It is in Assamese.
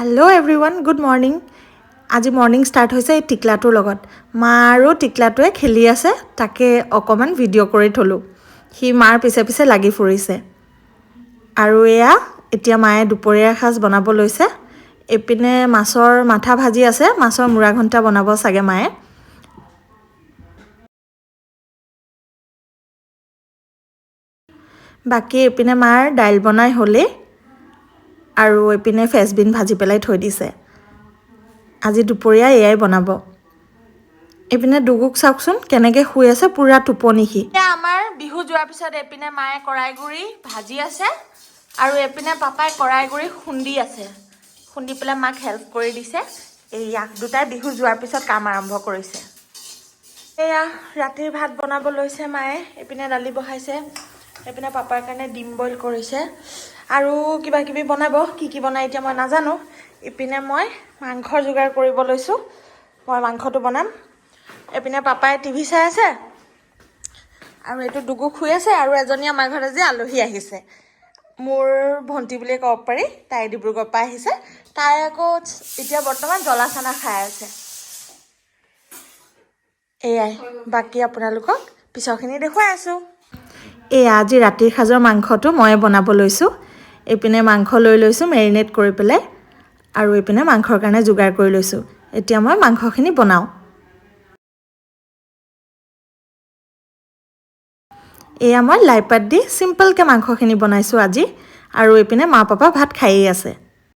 हेलो एवरीवन गुड मर्निंग आज मर्निंग स्टार्ट होइसे टिकलाटोर लगत मा आरो टिकलाटोए खेली आछे ताके अकमान भिडिओ करि थलो हि मार पिसे पिसे लागि फुरिसे आरो एया एतिया माये दुपरिया खाज बनाब लैसे एपिने माछर माथा भाजी आछे माछर मुरा घंटा बनाब सागे माये बाकी एपिने मार दाइल बनाय होले आरो एपिने फेसबिन भाजी पेলাই थৈ दिसे আজি দুপৰীয়া এয়াই বনাব এপিনে দুগুক চাওকচোন কেনেকে শুই আছে পুৰা টোপনিহি এ আমাৰ বিহু যোৱাৰ পিছত এপিনে মায়ে কৰাইগুৰি ভাজি আছে আৰু এপিনে পাপাই কৰাইগুৰি খুন্দি আছে খুন্দি পেলাই মাক হেল্প কৰি দিছে এয়া দুটাই বিহু যোৱাৰ পিছত কাম আৰম্ভ কৰিছে এয়া ৰাতিৰ ভাত বনাব লৈছে মায়ে এপিনে দালি বহাইছে এপিনে পাপাৰ কাৰণে ডিম বইল কৰিছে আৰু কিবা কিবি বনাব কি বনাই এতিয়া মই নাজানো ইপিনে মই মাংসৰ যোগাৰ কৰিব লৈছো মই মাংসটো বনাম এপিনে পাপাই টিভি চাই আছে আৰু এটো দুগু খুই আছে আৰু এজনী আমাৰ ঘৰত যে আলহী আহিছে মোৰ ভন্টি বুলি কব পাৰি তাই ডিব্ৰুগড় পৰা আহিছে তাই আকৌ এতিয়া বৰ্তমান জলাছানা খাই আছে এয়াই বাকি আপোনালোকক পিছৰখিনি দেখুৱাই আছো এই আজি ৰাতিৰ খাজৰ মাংসটো মই বনাব লৈছো এপিনে মাংস লৈ লৈছো মেৰিনেট কৰি পেলাই আৰু এপিনে মাংসৰ কাৰণে যোগাৰ কৰি লৈছো এতিয়া মই মাংসখিনি বনাও এয়া মই লাইপাত দি সিম্পল কে মাংসখিনি বনাইছো আজি আৰু এপিনে মা পাপা ভাত খাইয়ে আছে